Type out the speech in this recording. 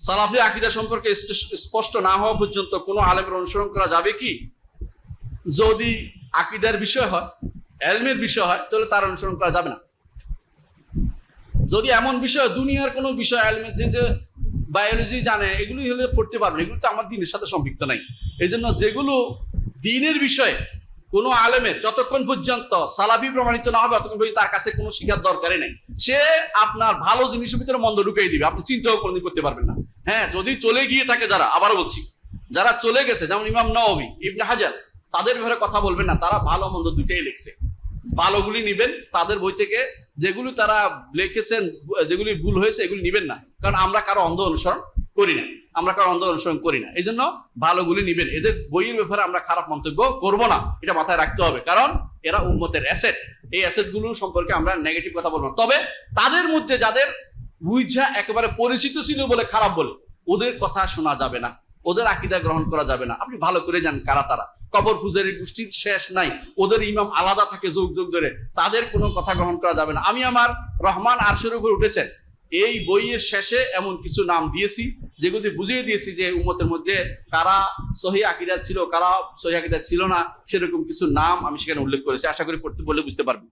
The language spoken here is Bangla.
সালাফি আকীদা সম্পর্কে স্পষ্ট না হওয়া পর্যন্ত কোনো আলেমের অনুসরণ করা যাবে কি? যদি আকীদার বিষয় হয়, ইলমের বিষয় হয়, তাহলে তার অনুসরণ করা যাবে না। যদি এমন বিষয়, দুনিয়ার কোনো বিষয়, ইলমের যে বায়োলজি জানে, এগুলি হলে পড়তে পারবেন, এগুলো তো আমার দিনের সাথে সম্পৃক্ত নাই। এই জন্য যেগুলো দিনের বিষয়ে কোনো আলেমের যতক্ষণ পর্যন্ত সালাফি প্রমাণিত না হবে ততক্ষণ পর্যন্ত তার কাছে কোনো শিখার দরকারই নেই। সে আপনার ভালো জিনিসের ভিতরে মন্দ ঢুকিয়ে দিবে, আপনি চিন্তাও কোনোদিন করতে পারবেন না। হ্যাঁ, যদি চলে গিয়ে থাকে যারা, আবারও বলছি, যারা চলে গেছে, যেমন ইমাম নওয়াবী, ইবনে হাজার, তাদের ব্যাপারে কথা বলবেন না। তারা ভালো মন্দ দুইটাই লিখছে, ভালোগুলি নিবেন তাদের বই থেকে, যেগুলি তারা লিখেছেন যেগুলি ভুল হয়েছে এগুলি নিবেন না। কারণ আমরা কারো অন্ধ অনুসরণ করি না, এই জন্য ভালোগুলি নিবেন। এদের বইয়ের ব্যাপারে আমরা খারাপ মন্তব্য করব না, এটা মাথায় রাখতে হবে। কারণ এরা উম্মতের অ্যাসেট, এই অ্যাসেট গুলো সম্পর্কে আমরা নেগেটিভ কথা বলবো না। তবে তাদের মধ্যে যাদের বুঝা একেবারে পরিচিত ছিল বলে খারাপ বলে, ওদের কথা শোনা যাবে না, ওদের আকীদা গ্রহণ করা যাবে না। আপনি ভালো করে জানেন কারা তারা। কবর পূজারী গোষ্ঠীর শেষ নাই, ওদের ইমাম আলাদা থাকে যুগ যুগ ধরে, তাদের কোনো কথা গ্রহণ করা যাবে না। আমি আমার রহমান আরশের উপর উঠেছেন এই বইয়ের শেষে এমন কিছু নাম দিয়েছি যেগুলি বুঝিয়ে দিয়েছি যে উম্মতের মধ্যে কারা সহিহ আকীদার ছিল, কারা সহিহ আকীদার ছিল না, সেরকম কিছু নাম আমি সেখানে উল্লেখ করেছি। আশা করি পড়তে বললে বুঝতে পারবেন।